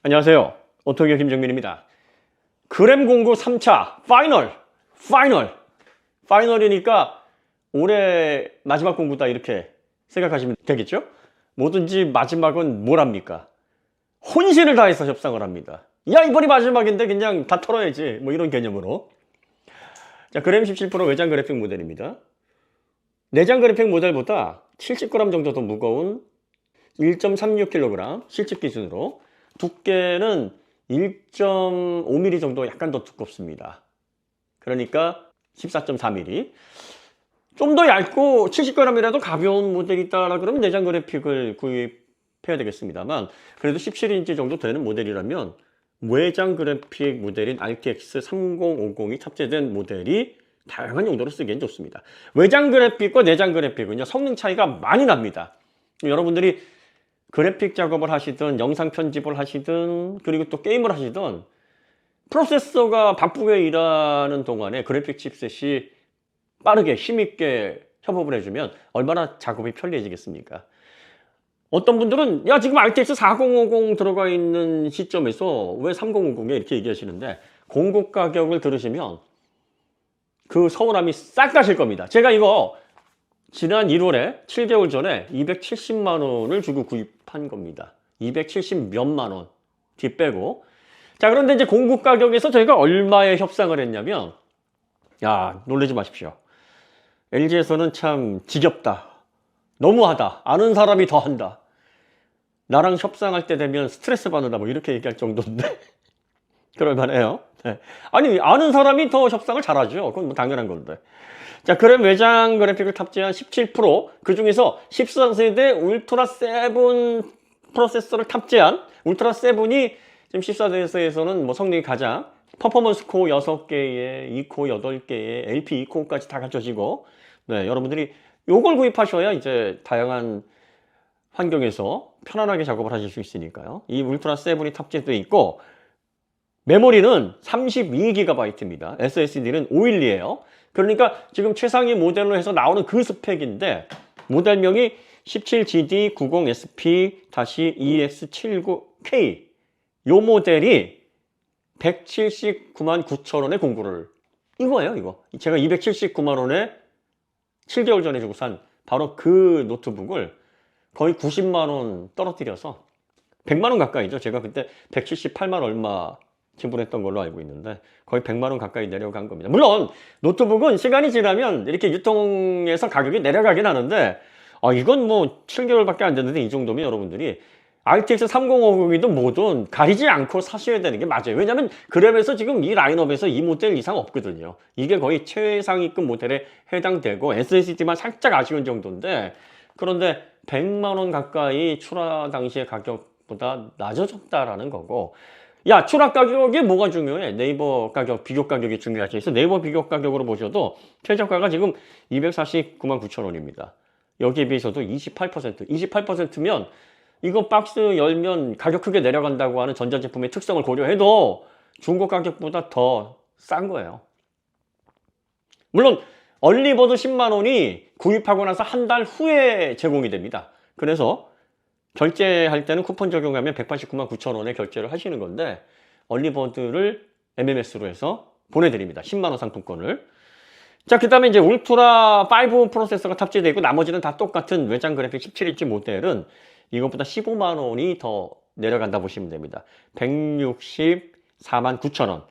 안녕하세요. 오토기어 김정민입니다. 그램 공구 3차 파이널이니까 올해 마지막 공구다 이렇게 생각하시면 되겠죠? 뭐든지 마지막은 뭘 합니까? 혼신을 다해서 협상을 합니다. 야, 이번이 마지막인데 그냥 다 털어야지, 뭐 이런 개념으로. 자, 그램 17% 외장 그래픽 모델입니다. 내장 그래픽 모델보다 70g 정도 더 무거운 1.36kg 실집 기준으로, 두께는 1.5mm 정도 약간 더 두껍습니다. 그러니까 14.4mm. 좀 더 얇고 70g이라도 가벼운 모델이 있다라 그러면 내장 그래픽을 구입해야 되겠습니다만, 그래도 17인치 정도 되는 모델이라면 외장 그래픽 모델인 RTX 3050이 탑재된 모델이 다양한 용도로 쓰기엔 좋습니다. 외장 그래픽과 내장 그래픽은요, 성능 차이가 많이 납니다. 여러분들이 그래픽 작업을 하시든 영상 편집을 하시든 그리고 또 게임을 하시든 프로세서가 바쁘게 일하는 동안에 그래픽 칩셋이 빠르게 힘있게 협업을 해주면 얼마나 작업이 편리해지겠습니까? 어떤 분들은 야, 지금 RTX 4050 들어가 있는 시점에서 왜 3050에 이렇게 얘기하시는데, 공급 가격을 들으시면 그 서운함이 싹 가실 겁니다. 제가 이거 지난 1월에 7개월 전에 270만 원을 주고 구입한 겁니다. 270 몇만 원 뒤 빼고. 자, 그런데 이제 공급 가격에서 저희가 얼마에 협상을 했냐면, 야, 놀라지 마십시오. LG에서는 참 지겹다, 너무하다, 아는 사람이 더 한다, 나랑 협상할 때 되면 스트레스 받는다, 뭐 이렇게 얘기할 정도인데 그럴만해요. 네. 아니, 아는 사람이 더 협상을 잘하죠. 그건 뭐 당연한 건데. 자, 그램 외장 그래픽을 탑재한 17%, 그 중에서 14세대 울트라 7 프로세서를 탑재한 울트라 7이 지금 14세대에서는 뭐 성능이 가장, 퍼포먼스 코어 6개에 2코어 8개에 LP 2코어까지 다 갖춰지고, 네, 여러분들이 요걸 구입하셔야 이제 다양한 환경에서 편안하게 작업을 하실 수 있으니까요. 이 울트라 7이 탑재되어 있고, 메모리는 32GB입니다. SSD는 512예요. 그러니까 지금 최상위 모델로 해서 나오는 그 스펙인데, 모델명이 17GD90SP-EX79K, 요 모델이 179만 9천 원의 공구를, 이거예요, 이거. 제가 279만 원에 7개월 전에 주고 산 바로 그 노트북을 거의 90만 원 떨어뜨려서 100만 원 가까이죠. 제가 그때 178만 얼마 지불했던 걸로 알고 있는데 거의 100만 원 가까이 내려간 겁니다. 물론 노트북은 시간이 지나면 이렇게 유통에서 가격이 내려가긴 하는데, 이건 뭐 7개월밖에 안 됐는데 이 정도면 여러분들이 RTX 3050이든 뭐든 가리지 않고 사셔야 되는 게 맞아요. 왜냐면 그램에서 지금 이 라인업에서 이 모델 이상 없거든요. 이게 거의 최상위급 모델에 해당되고 SSD만 살짝 아쉬운 정도인데, 그런데 100만 원 가까이 출하 당시의 가격보다 낮아졌다라는 거고, 야, 추락 가격이 뭐가 중요해? 네이버 가격, 비교 가격이 중요하지. 그래서 네이버 비교 가격으로 보셔도 최저가가 지금 249만 9천 원입니다. 여기에 비해서도 28%면 이거 박스 열면 가격 크게 내려간다고 하는 전자제품의 특성을 고려해도 중고 가격보다 더 싼 거예요. 물론 얼리버드 10만 원이 구입하고 나서 한 달 후에 제공이 됩니다. 그래서 결제할 때는 쿠폰 적용하면 189만 9천 원에 결제를 하시는 건데, 얼리버드를 MMS로 해서 보내드립니다. 10만 원 상품권을. 자, 그 다음에 이제 울트라 5 프로세서가 탑재되어 있고, 나머지는 다 똑같은 외장 그래픽 17인치 모델은 이것보다 15만 원이 더 내려간다 보시면 됩니다. 164만 9천 원.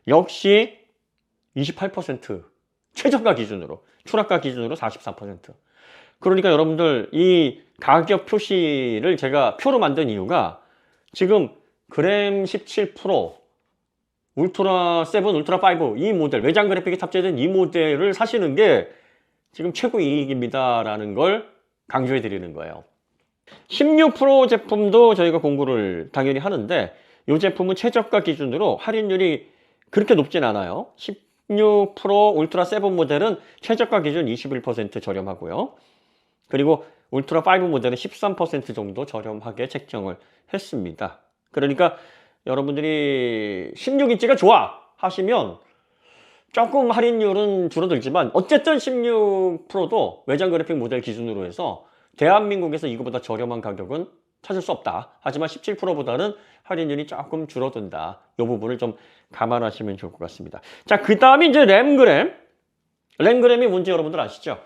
역시 28%, 최저가 기준으로, 추락가 기준으로 44%. 그러니까 여러분들 이 가격 표시를 제가 표로 만든 이유가, 지금 그램 17 프로, 울트라 7, 울트라 5 이 모델, 외장 그래픽이 탑재된 이 모델을 사시는 게 지금 최고 이익입니다 라는 걸 강조해 드리는 거예요. 16 프로 제품도 저희가 공구를 당연히 하는데, 이 제품은 최저가 기준으로 할인율이 그렇게 높진 않아요. 16 프로 울트라 7 모델은 최저가 기준 21% 저렴하고요. 그리고 울트라 5 모델은 13% 정도 저렴하게 책정을 했습니다. 그러니까 여러분들이 16인치가 좋아 하시면 조금 할인율은 줄어들지만, 어쨌든 16 프로도 외장 그래픽 모델 기준으로 해서 대한민국에서 이거보다 저렴한 가격은 찾을 수 없다. 하지만 17%보다는 할인율이 조금 줄어든다. 이 부분을 좀 감안하시면 좋을 것 같습니다. 자, 그 다음에 이제 램그램. 램그램이 뭔지 여러분들 아시죠?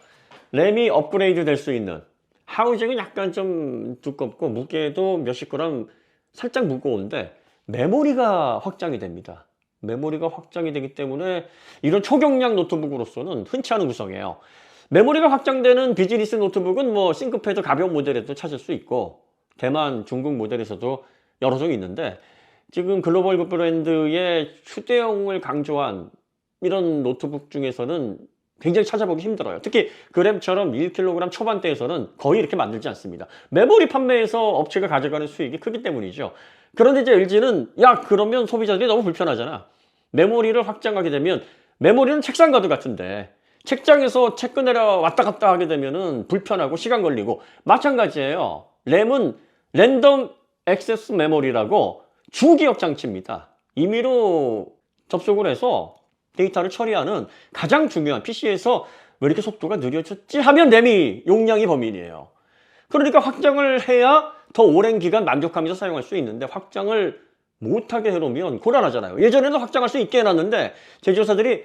램이 업그레이드 될 수 있는, 하우징은 약간 좀 두껍고 무게도 몇십 그램 살짝 무거운데 메모리가 확장이 됩니다. 메모리가 확장이 되기 때문에 이런 초경량 노트북으로서는 흔치 않은 구성이에요. 메모리가 확장되는 비즈니스 노트북은 뭐 싱크패드 가벼운 모델에도 찾을 수 있고 대만, 중국 모델에서도 여러 종이 있는데 지금 글로벌 브랜드의 휴대용을 강조한 이런 노트북 중에서는 굉장히 찾아보기 힘들어요. 특히 그램처럼 1kg 초반대에서는 거의 이렇게 만들지 않습니다. 메모리 판매에서 업체가 가져가는 수익이 크기 때문이죠. 그런데 이제 LG는 야, 그러면 소비자들이 너무 불편하잖아. 메모리를 확장하게 되면, 메모리는 책상 가드 같은데 책장에서 책 꺼내려 왔다 갔다 하게 되면은 불편하고 시간 걸리고, 마찬가지예요. 램은 랜덤 액세스 메모리라고 주기억 장치입니다. 임의로 접속을 해서 데이터를 처리하는 가장 중요한, PC에서 왜 이렇게 속도가 느려졌지 하면 램이 용량이 범인이에요. 그러니까 확장을 해야 더 오랜 기간 만족하면서 사용할 수 있는데 확장을 못하게 해놓으면 곤란하잖아요. 예전에는 확장할 수 있게 해놨는데 제조사들이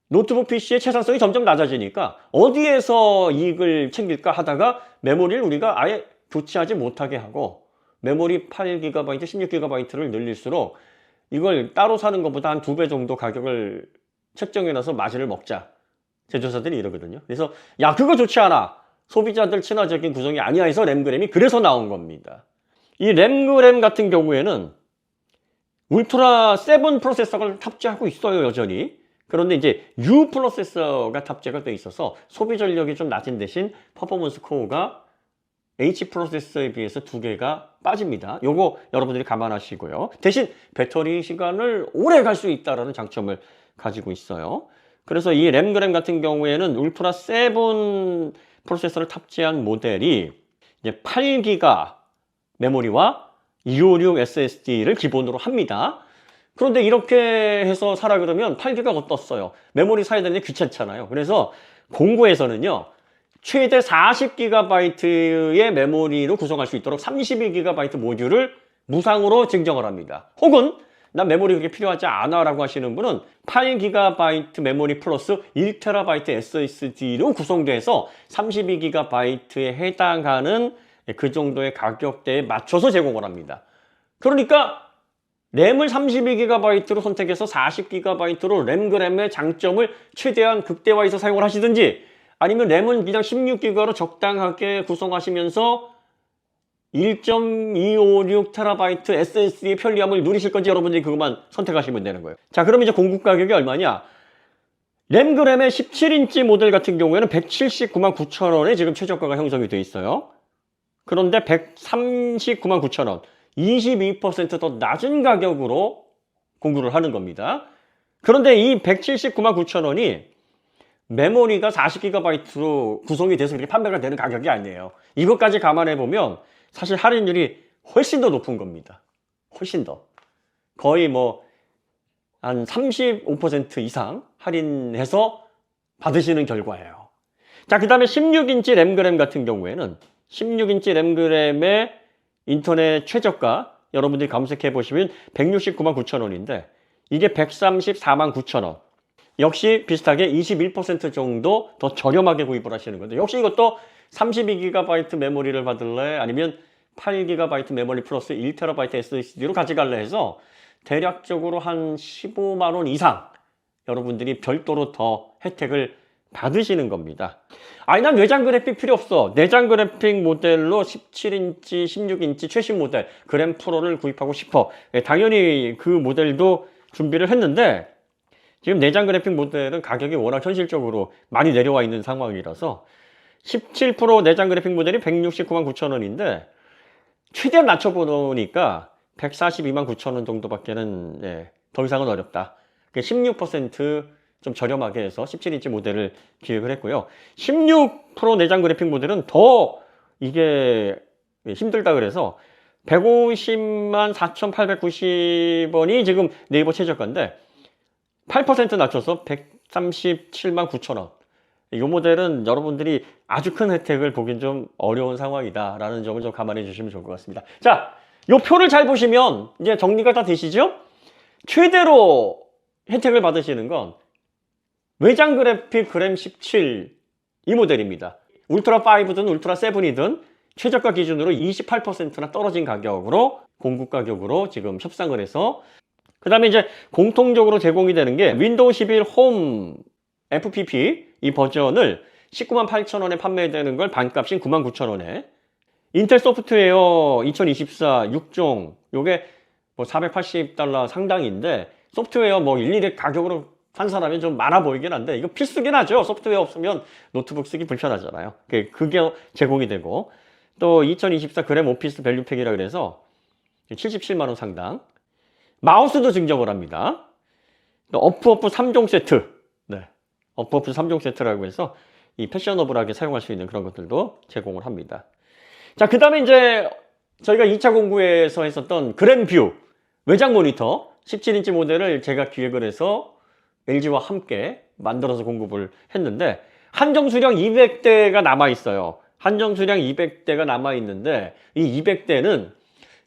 노트북 PC의 채상성이 점점 낮아지니까 어디에서 이익을 챙길까 하다가 메모리를 우리가 아예 교체하지 못하게 하고 메모리 8GB, 16GB를 늘릴수록 이걸 따로 사는 것보다 한 2배 정도 가격을 책정해놔서 마진을 먹자. 제조사들이 이러거든요. 그래서 야, 그거 좋지 않아. 소비자들 친화적인 구성이 아니야 해서 램그램이 그래서 나온 겁니다. 이 램그램 같은 경우에는 울트라 7 프로세서를 탑재하고 있어요, 여전히. 그런데 이제 U 프로세서가 탑재가 돼 있어서 소비 전력이 좀 낮은 대신 퍼포먼스 코어가 H 프로세서에 비해서 2개가 빠집니다. 요거 여러분들이 감안하시고요. 대신 배터리 시간을 오래 갈 수 있다는 장점을 가지고 있어요. 그래서 이 램그램 같은 경우에는 울트라 7 프로세서를 탑재한 모델이 이제 8기가 메모리와 256 SSD를 기본으로 합니다. 그런데 이렇게 해서 사라 그러면 8기가 어떻어요? 메모리 사야 되는데 귀찮잖아요. 그래서 공구에서는요, 최대 40GB의 메모리로 구성할 수 있도록 32GB 모듈을 무상으로 증정을 합니다. 혹은 난 메모리 그렇게 필요하지 않아 라고 하시는 분은 8GB 메모리 플러스 1TB SSD로 구성돼서 32GB에 해당하는 그 정도의 가격대에 맞춰서 제공을 합니다. 그러니까 램을 32GB로 선택해서 40GB로 램그램의 장점을 최대한 극대화해서 사용을 하시든지, 아니면 램은 그냥 16기가로 적당하게 구성하시면서 1.256TB SSD의 편리함을 누리실 건지 여러분들이 그것만 선택하시면 되는 거예요. 자, 그럼 이제 공급 가격이 얼마냐? 램그램의 17인치 모델 같은 경우에는 179만 9천 원에 지금 최저가가 형성이 돼 있어요. 그런데 139만 9천 원, 22% 더 낮은 가격으로 공구를 하는 겁니다. 그런데 이 179만 9천 원이 메모리가 40GB로 구성이 돼서 그렇게 판매가 되는 가격이 아니에요. 이것까지 감안해 보면 사실 할인율이 훨씬 더 높은 겁니다. 훨씬 더. 거의 뭐 한 35% 이상 할인해서 받으시는 결과예요. 자, 그 다음에 16인치 램그램 같은 경우에는 16인치 램그램의 인터넷 최저가 여러분들이 검색해 보시면 169만 9천 원인데 이게 134만 9천 원. 역시 비슷하게 21% 정도 더 저렴하게 구입을 하시는 건데, 역시 이것도 32GB 메모리를 받을래 아니면 8GB 메모리 플러스 1TB SSD로 가져갈래 해서 대략적으로 한 15만 원 이상 여러분들이 별도로 더 혜택을 받으시는 겁니다. 아니, 난 내장 그래픽 필요 없어. 내장 그래픽 모델로 17인치, 16인치 최신 모델 그램 프로를 구입하고 싶어. 당연히 그 모델도 준비를 했는데 지금 내장 그래픽 모델은 가격이 워낙 현실적으로 많이 내려와 있는 상황이라서 17 프로 내장 그래픽 모델이 169만 9천 원인데 최대한 낮춰보니까 142만 9천 원 정도밖에는 더 이상은 어렵다. 16%좀 저렴하게 해서 17인치 모델을 기획을 했고요. 16 프로 내장 그래픽 모델은 더 이게 힘들다 그래서 150만 4,890원이 지금 네이버 최저가인데 8% 낮춰서 137만 9천 원. 이 모델은 여러분들이 아주 큰 혜택을 보긴 좀 어려운 상황이다라는 점을 좀 감안해 주시면 좋을 것 같습니다. 자, 이 표를 잘 보시면 이제 정리가 다 되시죠? 최대로 혜택을 받으시는 건 외장 그래픽 그램 17 이 모델입니다. 울트라 5든 울트라 7이든 최저가 기준으로 28%나 떨어진 가격으로 공급 가격으로 지금 협상을 해서, 그 다음에 이제 공통적으로 제공이 되는 게 윈도우 11 홈 FPP 이 버전을 198,000원에 판매되는 걸 반값인 99,000원에, 인텔 소프트웨어 2024 6종 요게 뭐 $480 상당인데, 소프트웨어 뭐 일일이 가격으로 한 사람이 좀 많아 보이긴 한데 이거 필수긴 하죠. 소프트웨어 없으면 노트북 쓰기 불편하잖아요. 그게 제공이 되고, 또 2024 그램 오피스 밸류팩이라 그래서 77만 원 상당, 마우스도 증정을 합니다. 또 어프 3종 세트, 네, 어프 3종 세트라고 해서 이 패셔너블하게 사용할 수 있는 그런 것들도 제공을 합니다. 자, 그 다음에 이제 저희가 2차 공구에서 했었던 그램뷰 외장 모니터 17인치 모델을 제가 기획을 해서 LG와 함께 만들어서 공급을 했는데, 한정 수량 200대가 남아 있어요. 한정 수량 200대가 남아 있는데 이 200대는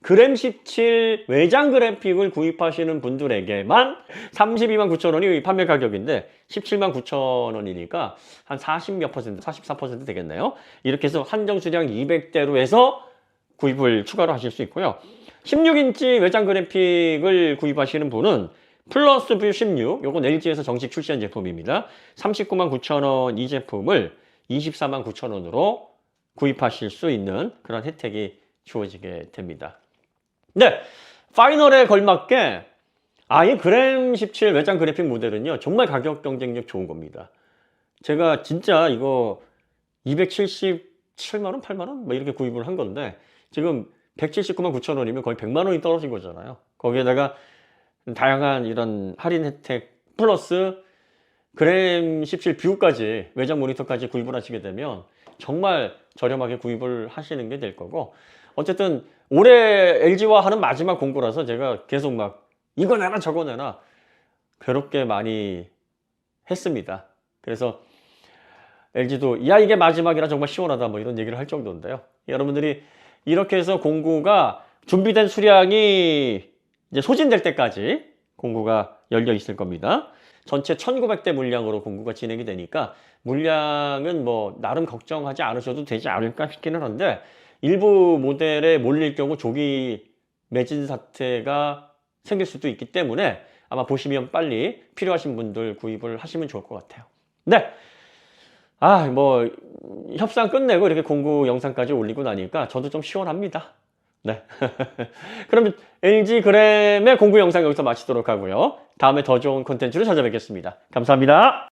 그램 17 외장 그래픽을 구입하시는 분들에게만 32만 9천 원이 판매 가격인데 17만 9천 원이니까 한 40몇 퍼센트, 44% 되겠네요. 이렇게 해서 한정 수량 200대로 해서 구입을 추가로 하실 수 있고요. 16인치 외장 그래픽을 구입하시는 분은 플러스 뷰 16, 요건 LG에서 정식 출시한 제품입니다. 39만 9천 원 이 제품을 24만 9천 원으로 구입하실 수 있는 그런 혜택이 주어지게 됩니다. 네, 파이널에 걸맞게 이 그램 17 외장 그래픽 모델은요 정말 가격 경쟁력 좋은 겁니다. 제가 진짜 이거 277만 원, 8만 원 뭐 이렇게 구입을 한 건데 지금 179만 9천 원이면 거의 100만 원이 떨어진 거잖아요. 거기에다가 다양한 이런 할인 혜택 플러스 그램 17 뷰까지, 외장 모니터까지 구입을 하시게 되면 정말 저렴하게 구입을 하시는 게 될 거고, 어쨌든 올해 LG와 하는 마지막 공구라서 제가 계속 막 이거 내놔 저거 내놔 괴롭게 많이 했습니다. 그래서 LG도 야 이게 마지막이라 정말 시원하다 뭐 이런 얘기를 할 정도인데요. 여러분들이 이렇게 해서 공구가 준비된 수량이 이제 소진될 때까지 공구가 열려 있을 겁니다. 전체 1900대 물량으로 공구가 진행이 되니까 물량은 뭐 나름 걱정하지 않으셔도 되지 않을까 싶기는 한데, 일부 모델에 몰릴 경우 조기 매진 사태가 생길 수도 있기 때문에 아마 보시면 빨리 필요하신 분들 구입을 하시면 좋을 것 같아요. 네. 뭐 협상 끝내고 이렇게 공구 영상까지 올리고 나니까 저도 좀 시원합니다. 네. 그러면 LG 그램의 공구 영상 여기서 마치도록 하고요. 다음에 더 좋은 콘텐츠로 찾아뵙겠습니다. 감사합니다.